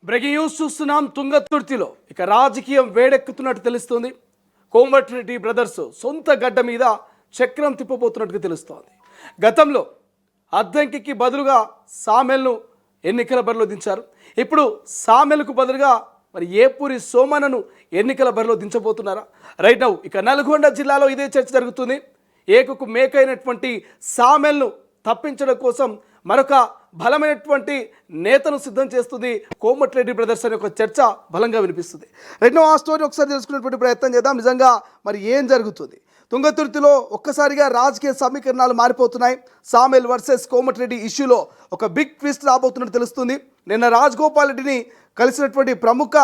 Breaking news చూస్తున్నాం. తుంగతుర్తిలో ఇక రాజకీయం వేడెక్కుతున్నట్టు తెలుస్తుంది. కోమటిరెడ్డి బ్రదర్స్ సొంత గడ్డ మీద చక్రం తిప్పబోతున్నట్టుగా తెలుస్తోంది. గతంలో అద్దంకికి బదులుగా సామెల్ను ఎన్నికల బరిలో దించారు. ఇప్పుడు సామెలకు బదులుగా మరి ఏపూరి సోమన్నను ఎన్నికల బరిలో దించబోతున్నారా? రైట్ నౌ ఇక నల్గొండ జిల్లాలో ఇదే చర్చ జరుగుతుంది. ఏకకు మేకైనటువంటి సామెల్ను తప్పించడం కోసం మరొక బలమైనటువంటి నేతను సిద్ధం చేస్తుంది కోమటిరెడ్డి బ్రదర్స్ అనే ఒక చర్చ బలంగా వినిపిస్తుంది. రెండో ఆ స్టోరీ ఒకసారి తెలుసుకునేటువంటి ప్రయత్నం చేద్దాం. నిజంగా మరి ఏం జరుగుతుంది? తుంగతుర్తిలో ఒక్కసారిగా రాజకీయ సమీకరణాలు మారిపోతున్నాయి. సామెల్ వర్సెస్ కోమటిరెడ్డి ఇష్యూలో ఒక బిగ్ ట్విస్ట్ రాబోతున్నట్టు తెలుస్తుంది. నిన్న రాజగోపాల్ రెడ్డిని కలిసినటువంటి ప్రముఖ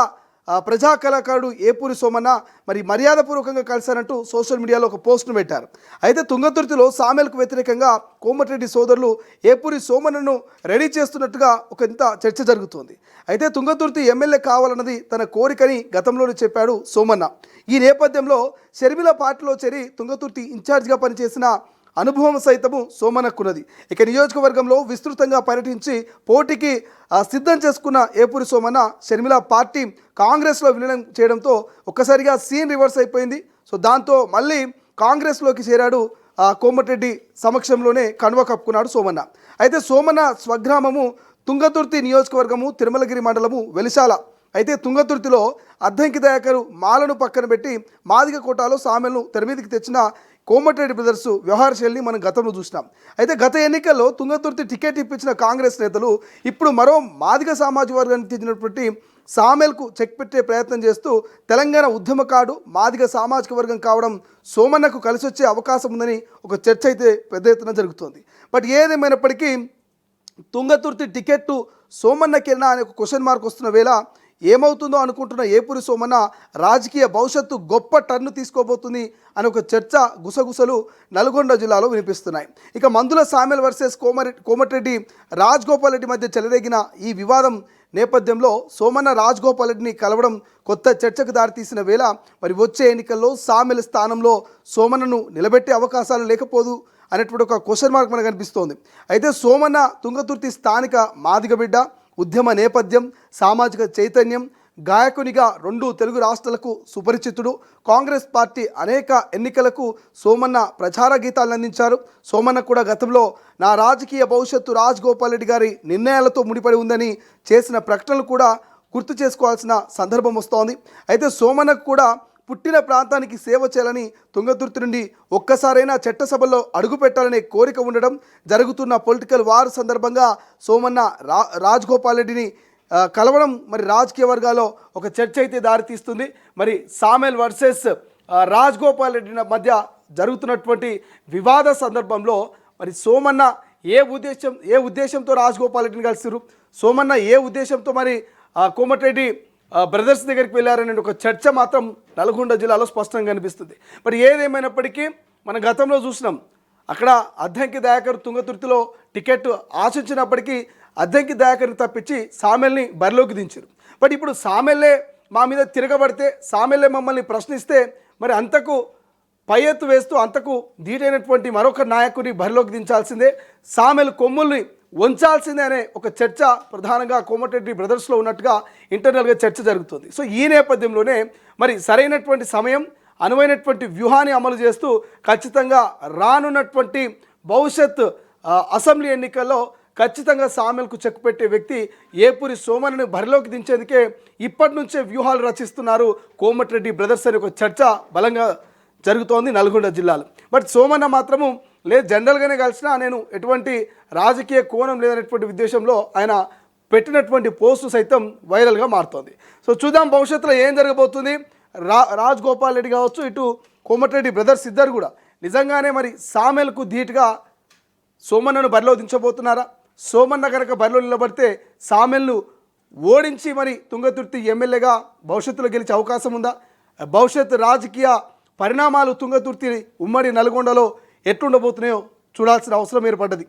ప్రజా కళాకారుడు ఏపూరి సోమన్న మరి మర్యాదపూర్వకంగా కలిశారంటూ సోషల్ మీడియాలో ఒక పోస్ట్ను పెట్టారు. అయితే తుంగతుర్తిలో సామెలకు వ్యతిరేకంగా కోమటిరెడ్డి సోదరులు ఏపూరి సోమన్నను రెడీ చేస్తున్నట్టుగా ఒక ఇంత చర్చ జరుగుతోంది. అయితే తుంగతుర్తి ఎమ్మెల్యే కావాలన్నది తన కోరికని గతంలోనే చెప్పాడు సోమన్న. ఈ నేపథ్యంలో షర్మిల పార్టీలో చేరి తుంగతుర్తి ఇన్ఛార్జిగా పనిచేసిన అనుభవం సైతము సోమన్నకున్నది. ఇక నియోజకవర్గంలో విస్తృతంగా పర్యటించి పోటీకి సిద్ధం చేసుకున్న ఏపూరి సోమన్న షర్మిల పార్టీ కాంగ్రెస్లో విలీనం చేయడంతో ఒక్కసారిగా సీన్ రివర్స్ అయిపోయింది. సో దాంతో మళ్ళీ కాంగ్రెస్లోకి చేరాడు. కోమటిరెడ్డి సమక్షంలోనే కనువ కప్పుకున్నాడు సోమన్న. అయితే సోమన్న స్వగ్రామము తుంగతుర్తి నియోజకవర్గము తిరుమలగిరి మండలము వెలిశాల. అయితే తుంగతుర్తిలో అద్దంకి దయాకరు మాలను పక్కన పెట్టి మాదిగ కోటాలో సామెలను తెరమీదికి తెచ్చిన కోమటిరెడ్డి బ్రదర్స్ వ్యవహార శైలిని మనం గతంలో చూసినాం. అయితే గత ఎన్నికల్లో తుంగతుర్తి టికెట్ ఇప్పించిన కాంగ్రెస్ నేతలు ఇప్పుడు మరో మాదిగ సామాజిక వర్గానికి చెందినటువంటి సామెల్కు చెక్ పెట్టే ప్రయత్నం చేస్తూ తెలంగాణ ఉద్యమకాడు మాదిగ సామాజిక వర్గం కావడం సోమన్నకు కలిసి వచ్చే అవకాశం ఉందని ఒక చర్చ అయితే పెద్ద ఎత్తున జరుగుతోంది. బట్ ఏదేమైనప్పటికీ తుంగతుర్తి టికెట్టు సోమన్నకేనా అనే ఒక క్వశ్చన్ మార్క్ వస్తున్న వేళ ఏమవుతుందో అనుకుంటున్న ఏపూరి సోమన్న రాజకీయ భవిష్యత్తు గొప్ప టర్ను తీసుకోబోతుంది అనే ఒక చర్చ గుసగుసలు నల్గొండ జిల్లాలో వినిపిస్తున్నాయి. ఇక మందుల సామెల్ వర్సెస్ కోమటిరెడ్డి రాజగోపాల్ రెడ్డి మధ్య చెలరేగిన ఈ వివాదం నేపథ్యంలో సోమన్న రాజగోపాల్ రెడ్డిని కలవడం కొత్త చర్చకు దారితీసిన వేళ మరి వచ్చే ఎన్నికల్లో సామెల్ స్థానంలో సోమన్నను నిలబెట్టే అవకాశాలు లేకపోదు అనేటువంటి ఒక క్వశ్చన్ మార్క్ మనకు కనిపిస్తోంది. అయితే సోమన్న తుంగతుర్తి స్థానిక మాదిగ బిడ్డ, ఉద్యమ నేపథ్యం, సామాజిక చైతన్యం, గాయకునిగా 2 తెలుగు రాష్ట్రాలకు సుపరిచితుడు. కాంగ్రెస్ పార్టీ అనేక ఎన్నికలకు సోమన్న ప్రచార గీతాలను అందించారు. సోమన్న కూడా గతంలో నా రాజకీయ భవిష్యత్తు రాజగోపాల్ రెడ్డి గారి నిర్ణయాలతో ముడిపడి ఉందని చేసిన ప్రకటనలు కూడా గుర్తు చేసుకోవాల్సిన సందర్భం వస్తోంది. అయితే సోమన్నకు కూడా పుట్టిన ప్రాంతానికి సేవ చేయాలని తుంగతుర్తి నుండి ఒక్కసారైనా చట్టసభలో అడుగు పెట్టాలనే కోరిక ఉండడం, జరుగుతున్న పొలిటికల్ వార్ సందర్భంగా సోమన్న రాజగోపాల్ రెడ్డిని కలవడం మరి రాజకీయ వర్గాల్లో ఒక చర్చ అయితే దారితీస్తుంది. మరి సామెల్ వర్సెస్ రాజగోపాల్ రెడ్డి మధ్య జరుగుతున్నటువంటి వివాద సందర్భంలో మరి సోమన్న ఏ ఉద్దేశంతో రాజగోపాల్ రెడ్డిని కలిసిరు, సోమన్న ఏ ఉద్దేశంతో మరి కోమటిరెడ్డి బ్రదర్స్ దగ్గరికి వెళ్ళారనే ఒక చర్చ మాత్రం నల్గొండ జిల్లాలో స్పష్టంగా కనిపిస్తుంది. మరి ఏదేమైనప్పటికీ మన గతంలో చూసినాం, అక్కడ అద్దంకి దయాకర్ తుంగతుర్తిలో టికెట్ ఆశించినప్పటికీ అద్దంకి దయాకర్ని తప్పించి సామెల్ని బరిలోకి దించారు. బట్ ఇప్పుడు సామెల్లే మా మీద తిరగబడితే, సామెల్లే మమ్మల్ని ప్రశ్నిస్తే మరి అంతకు పై ఎత్తు వేస్తూ అంతకు ధీటైనటువంటి మరొక నాయకుడిని బరిలోకి దించాల్సిందే, సామెల్ కొమ్ముల్ని వంచాల్సిందే అనే ఒక చర్చ ప్రధానంగా కోమటిరెడ్డి బ్రదర్స్లో ఉన్నట్టుగా ఇంటర్నల్గా చర్చ జరుగుతుంది. సో ఈ నేపథ్యంలోనే మరి సరైనటువంటి సమయం, అనువైనటువంటి వ్యూహాన్ని అమలు చేస్తూ ఖచ్చితంగా రానున్నటువంటి భవిష్యత్ అసెంబ్లీ ఎన్నికల్లో ఖచ్చితంగా సామెల్కు చెక్ పెట్టే వ్యక్తి ఏపూరి సోమన్నని బరిలోకి దించేందుకే ఇప్పటి నుంచే వ్యూహాలు రచిస్తున్నారు కోమటిరెడ్డి బ్రదర్స్ అనే ఒక చర్చ బలంగా జరుగుతోంది నల్గొండ జిల్లాలో. బట్ సోమన్న మాత్రము లేదు, జనరల్గానే కలిసినా నేను ఎటువంటి రాజకీయ కోణం లేదనేటువంటి ఉద్దేశంలో ఆయన పెట్టినటువంటి పోస్టు సైతం వైరల్గా మారుతోంది. సో చూద్దాం భవిష్యత్తులో ఏం జరగబోతుంది. రాజగోపాల్ రెడ్డి కావచ్చు, ఇటు కోమటిరెడ్డి బ్రదర్స్ ఇద్దరు కూడా నిజంగానే మరి సామెల్కు ధీటుగా సోమన్నను బరిలో దించబోతున్నారా? సోమన్న కనుక బరిలో నిలబడితే సామెల్ను ఓడించి మరి తుంగతుర్తి ఎమ్మెల్యేగా భవిష్యత్తులో గెలిచే అవకాశం ఉందా? భవిష్యత్తు రాజకీయ పరిణామాలు తుంగతుర్తి ఉమ్మడి నల్గొండలో ఎట్లుండబోతున్నాయో చూడాల్సిన అవసరం ఏర్పడ్డది.